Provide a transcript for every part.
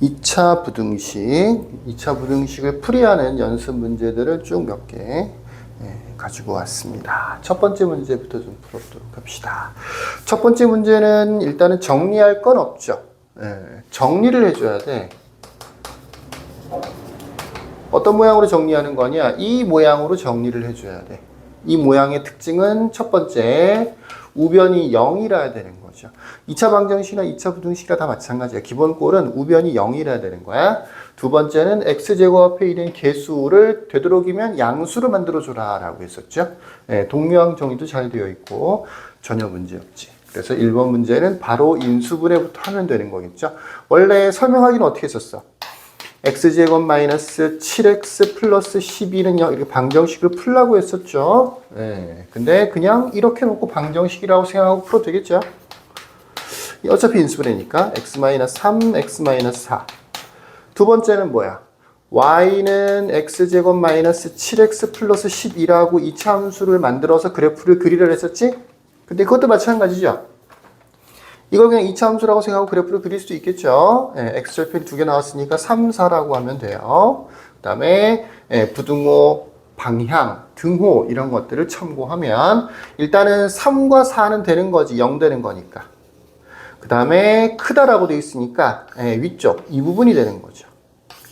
2차 부등식을 풀이하는 연습 문제들을 쭉 몇 개 가지고 왔습니다. 첫 번째 문제부터 좀 풀어보도록 합시다. 첫 번째 문제는 일단은 정리할 건 없죠. 정리를 해줘야 돼. 어떤 모양으로 정리하는 거냐? 이 모양으로 정리를 해줘야 돼. 이 모양의 특징은 첫 번째, 우변이 0이라야 되는 거죠. 2차 방정식이나 2차 부등식이나 다 마찬가지야. 기본 꼴은 우변이 0이라야 되는 거야. 두 번째는 x제곱 앞에 있는 개수를 되도록이면 양수로 만들어줘라 라고 했었죠. 동류항 정리도 잘 되어 있고 전혀 문제 없지. 그래서 1번 문제는 바로 인수분해부터 하면 되는 거겠죠. 원래 설명하기는 어떻게 했었어? x제곱 마이너스 7x 플러스 12는 이렇게 방정식을 풀라고 했었죠. 근데 그냥 이렇게 놓고 방정식이라고 생각하고 풀어도 되겠죠. 어차피 인수분해니까 x 마이너스 3, x 마이너스 4. 두 번째는 뭐야? y는 x제곱 마이너스 7x 플러스 12라고 2차 함수를 만들어서 그래프를 그리려 했었지? 근데 그것도 마찬가지죠. 이걸 그냥 2차 함수라고 생각하고 그래프를 그릴 수도 있겠죠. x절편이 두 개 나왔으니까 3, 4라고 하면 돼요. 그 다음에 부등호, 방향, 등호 이런 것들을 참고하면 일단은 3과 4는 되는 거지. 0 되는 거니까. 그 다음에 크다라고 되어 있으니까 위쪽 이 부분이 되는 거죠.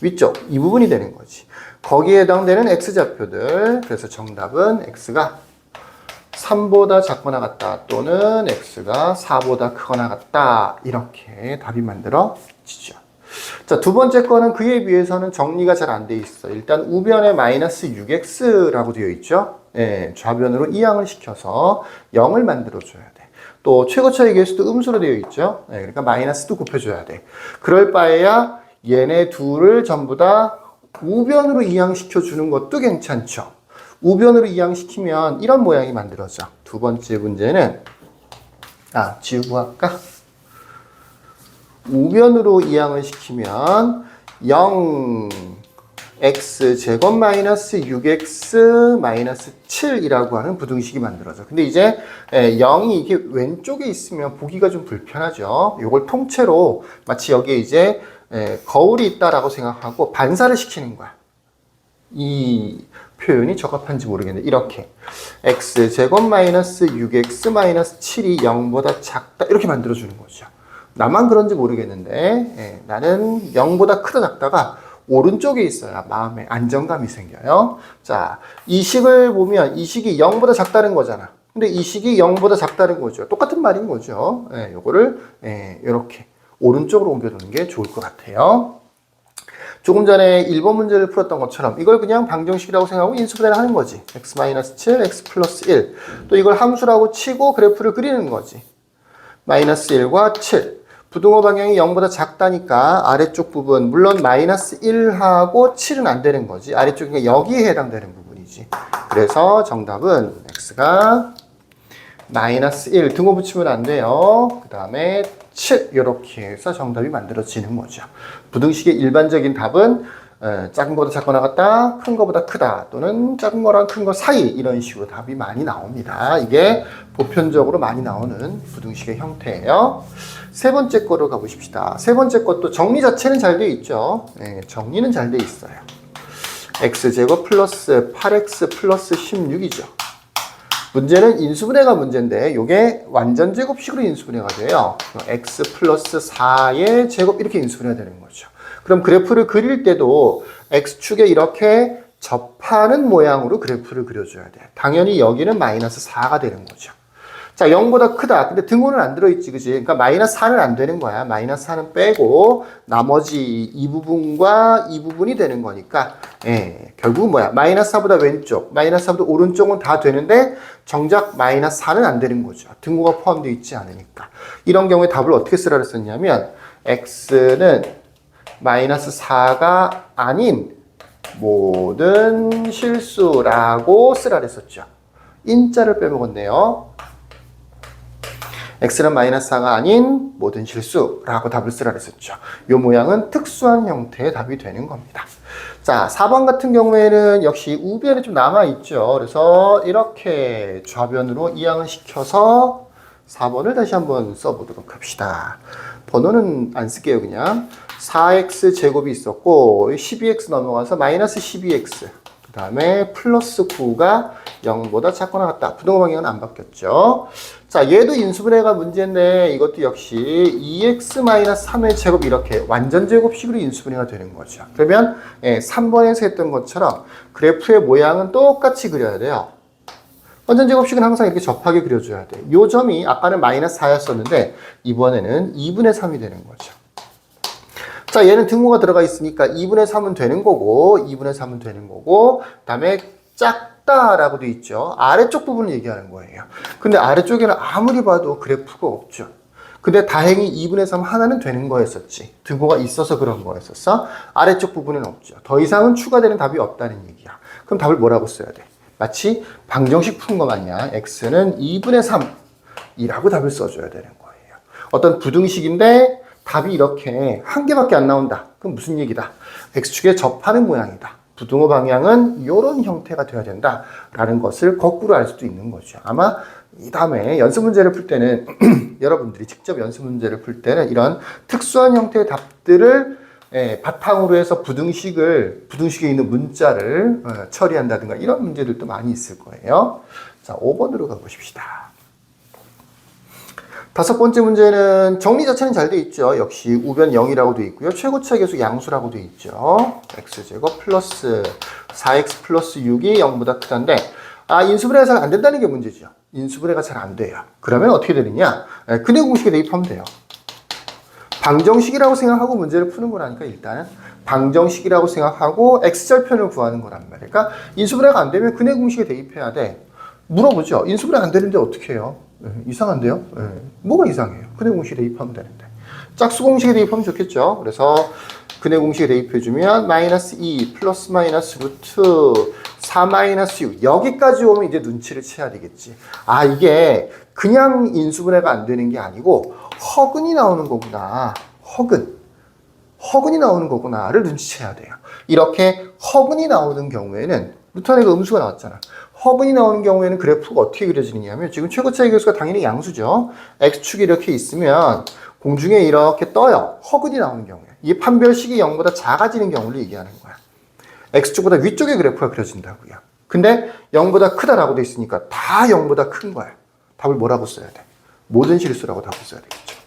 위쪽 이 부분이 되는 거지. 거기에 해당되는 x좌표들. 그래서 정답은 x가 3보다 작거나 같다 또는 x가 4보다 크거나 같다. 이렇게 답이 만들어지죠. 자, 두 번째 거는 그에 비해서는 정리가 잘 안 돼 있어. 일단 우변에 마이너스 6x라고 되어 있죠. 좌변으로 이항을 시켜서 0을 만들어줘야 돼. 또 최고차의 개수도 음수로 되어 있죠. 그러니까 마이너스도 곱해줘야 돼. 그럴 바에야 얘네 둘을 전부 다 우변으로 이항시켜주는 것도 괜찮죠. 우변으로 이항시키면 이런 모양이 만들어져. 두 번째 문제는 지우고 할까? 우변으로 이항을 시키면 0 x제곱 마이너스 6x 마이너스 7이라고 하는 부등식이 만들어져. 근데 이제 0이 이게 왼쪽에 있으면 보기가 좀 불편하죠. 이걸 통째로 마치 여기에 이제 거울이 있다라고 생각하고 반사를 시키는 거야. 이 표현이 적합한지 모르겠는데 이렇게 x제곱 마이너스 6x 마이너스 7이 0보다 작다 이렇게 만들어주는 거죠. 나만 그런지 모르겠는데 나는 0보다 크다 작다가 오른쪽에 있어야 마음에 안정감이 생겨요. 자, 이 식을 보면 이 식이 0보다 작다는 거잖아. 근데 이 식이 0보다 작다는 거죠. 똑같은 말인 거죠. 요거를 이렇게 오른쪽으로 옮겨두는 게 좋을 것 같아요. 조금 전에 1번 문제를 풀었던 것처럼 이걸 그냥 방정식이라고 생각하고 인수분해를 하는 거지. x-7, x 플러스 1. 또 이걸 함수라고 치고 그래프를 그리는 거지. 마이너스 1과 7. 부등호 방향이 0보다 작다니까 아래쪽 부분, 물론 마이너스 1하고 7은 안 되는 거지. 아래쪽이 여기에 해당되는 부분이지. 그래서 정답은 x가 마이너스 1, 등호 붙이면 안 돼요. 그 다음에 7, 이렇게 해서 정답이 만들어지는 거죠. 부등식의 일반적인 답은 작은 거보다 작거나 같다, 큰 거보다 크다, 또는 작은 거랑 큰 거 사이 이런 식으로 답이 많이 나옵니다. 이게 보편적으로 많이 나오는 부등식의 형태예요. 세 번째 거로 가보십시다. 세 번째 것도 정리 자체는 잘 되어 있죠. 정리는 잘 되어 있어요. x제곱 플러스 8x 플러스 16이죠. 문제는 인수분해가 문제인데 이게 완전 제곱식으로 인수분해가 돼요. x 플러스 4의 제곱 이렇게 인수분해가 되는 거죠. 그럼 그래프를 그릴 때도 x축에 이렇게 접하는 모양으로 그래프를 그려줘야 돼. 당연히 여기는 마이너스 4가 되는 거죠. 자, 0보다 크다. 근데 등호는 안 들어있지, 그지? 그러니까 마이너스 4는 안 되는 거야. 마이너스 4는 빼고 나머지 이 부분과 이 부분이 되는 거니까 결국은 뭐야? 마이너스 4보다 왼쪽, 마이너스 4보다 오른쪽은 다 되는데 정작 마이너스 4는 안 되는 거죠. 등호가 포함되어 있지 않으니까. 이런 경우에 답을 어떻게 쓰라고 했었냐면 x는 마이너스 4가 아닌 모든 실수라고 쓰라고 했었죠. 인자를 빼먹었네요. x는 마이너스 4가 아닌 모든 실수라고 답을 쓰라고 했었죠. 이 모양은 특수한 형태의 답이 되는 겁니다. 자, 4번 같은 경우에는 역시 우변이 좀 남아있죠. 그래서 이렇게 좌변으로 이항을 시켜서 4번을 다시 한번 써보도록 합시다. 번호는 안 쓸게요. 그냥 4x 제곱이 있었고 12x 넘어가서 마이너스 12x 그 다음에 플러스 9가 0보다 작거나 같다. 부등호 방향은 안 바뀌었죠. 자, 얘도 인수분해가 문제인데 이것도 역시 2x-3의 제곱 이렇게 완전 제곱식으로 인수분해가 되는 거죠. 그러면 3번에서 했던 것처럼 그래프의 모양은 똑같이 그려야 돼요. 완전 제곱식은 항상 이렇게 접하게 그려줘야 돼. 요 점이 아까는 마이너스 4였었는데 이번에는 2분의 3이 되는 거죠. 자, 얘는 등호가 들어가 있으니까 2분의 3은 되는 거고 2분의 3은 되는 거고 그 다음에 작다라고 돼 있죠. 아래쪽 부분을 얘기하는 거예요. 근데 아래쪽에는 아무리 봐도 그래프가 없죠. 근데 다행히 2분의 3 하나는 되는 거였었지. 등호가 있어서 그런 거였었어. 아래쪽 부분은 없죠. 더 이상은 추가되는 답이 없다는 얘기야. 그럼 답을 뭐라고 써야 돼? 마치 방정식 푸는 거 마냥 x는 2분의 3이라고 답을 써줘야 되는 거예요. 어떤 부등식인데 답이 이렇게 한 개밖에 안 나온다. 그럼 무슨 얘기다? x축에 접하는 모양이다. 부등호 방향은 이런 형태가 되어야 된다라는 것을 거꾸로 알 수도 있는 거죠. 아마 이 다음에 연습 문제를 풀 때는 여러분들이 직접 연습 문제를 풀 때는 이런 특수한 형태의 답들을 바탕으로 해서 부등식에 있는 문자를 처리한다든가 이런 문제들도 많이 있을 거예요. 자, 5번으로 가보십시다. 다섯 번째 문제는 정리 자체는 잘 돼 있죠. 역시 우변 0이라고 돼 있고요. 최고차 계수 양수라고 돼 있죠. x제곱 플러스 4x 플러스 6이 0보다 크다인데 인수분해가 잘 안 된다는 게 문제죠. 인수분해가 잘 안 돼요. 그러면 어떻게 되느냐? 근해 공식에 대입하면 돼요. 방정식이라고 생각하고 문제를 푸는 거라니까 일단은 방정식이라고 생각하고 x절편을 구하는 거란 말이에요. 그러니까 인수분해가 안 되면 근해 공식에 대입해야 돼. 물어보죠. 인수분해 안 되는데 어떻게 해요? 이상한데요? 뭐가 이상해요? 근해 공식에 대입하면 되는데. 짝수 공식에 대입하면 좋겠죠. 그래서 근해 공식에 대입해주면 마이너스 2 플러스 마이너스 루트 4 마이너스 6 여기까지 오면 이제 눈치를 채야 되겠지. 이게 그냥 인수분해가 안 되는 게 아니고 허근이 나오는 거구나. 허근이 나오는 거구나를 눈치채야 돼요. 이렇게 허근이 나오는 경우에는 루트 안에 음수가 나왔잖아. 허근이 나오는 경우에는 그래프가 어떻게 그려지느냐 하면 지금 최고차의 계수가 당연히 양수죠. x축이 이렇게 있으면 공중에 이렇게 떠요. 허근이 나오는 경우에. 이 판별식이 0보다 작아지는 경우를 얘기하는 거야. x축보다 위쪽에 그래프가 그려진다고요. 근데 0보다 크다라고 돼 있으니까 다 0보다 큰 거야. 답을 뭐라고 써야 돼? 모든 실수라고 답을 써야 되겠죠.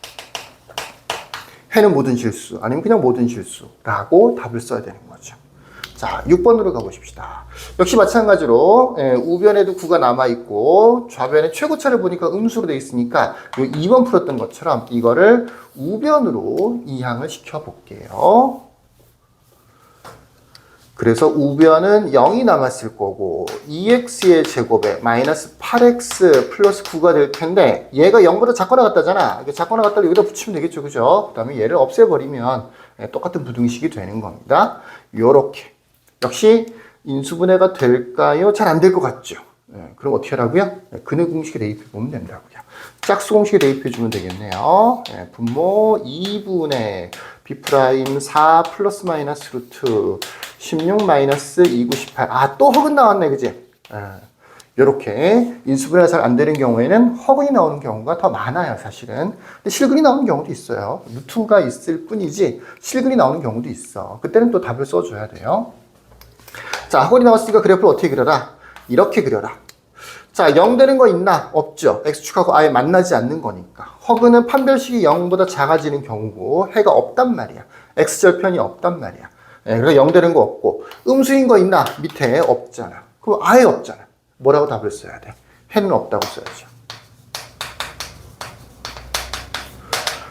해는 모든 실수 아니면 그냥 모든 실수라고 답을 써야 되는 거죠. 자, 6번으로 가보십시다. 역시 마찬가지로 우변에도 9가 남아있고 좌변에 최고차를 보니까 음수로 되어 있으니까 요 2번 풀었던 것처럼 이거를 우변으로 이항을 시켜볼게요. 그래서 우변은 0이 남았을 거고 2x의 제곱에 마이너스 8x 플러스 9가 될 텐데 얘가 0보다 작거나 같다잖아. 이게 작거나 같다를 여기다 붙이면 되겠죠. 그죠? 그 다음에 얘를 없애버리면 똑같은 부등식이 되는 겁니다. 요렇게. 역시 인수분해가 될까요? 잘 안 될 것 같죠? 그럼 어떻게 하라고요? 근해 공식에 대입해 보면 된다고요. 짝수 공식에 대입해 주면 되겠네요. 분모 2분의 b' 4 플러스 마이너스 루트 16 마이너스 298. 또 허근 나왔네, 그지? 요렇게 인수분해가 잘 안 되는 경우에는 허근이 나오는 경우가 더 많아요, 사실은. 근데 실근이 나오는 경우도 있어요. 루트가 있을 뿐이지 실근이 나오는 경우도 있어. 그때는 또 답을 써줘야 돼요. 자, 허근이 나왔으니까 그래프를 어떻게 그려라? 이렇게 그려라. 자, 0 되는 거 있나? 없죠. x축하고 아예 만나지 않는 거니까. 허근은 판별식이 0보다 작아지는 경우고 해가 없단 말이야. x절편이 없단 말이야. 그래서 0 되는 거 없고 음수인 거 있나? 밑에 없잖아. 그럼 아예 없잖아. 뭐라고 답을 써야 돼? 해는 없다고 써야죠.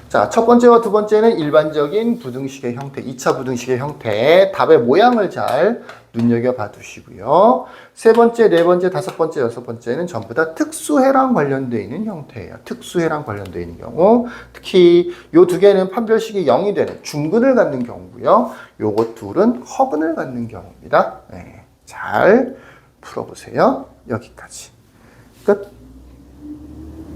자, 첫 번째와 두 번째는 일반적인 부등식의 형태, 2차 부등식의 형태, 답의 모양을 잘 눈여겨봐 두시고요. 세 번째, 네 번째, 다섯 번째, 여섯 번째는 전부 다 특수해랑 관련되어 있는 형태예요. 특수해랑 관련되어 있는 경우, 특히 요 두 개는 판별식이 0이 되는 중근을 갖는 경우고요. 요것 둘은 허근을 갖는 경우입니다. 잘 풀어보세요. 여기까지. 끝.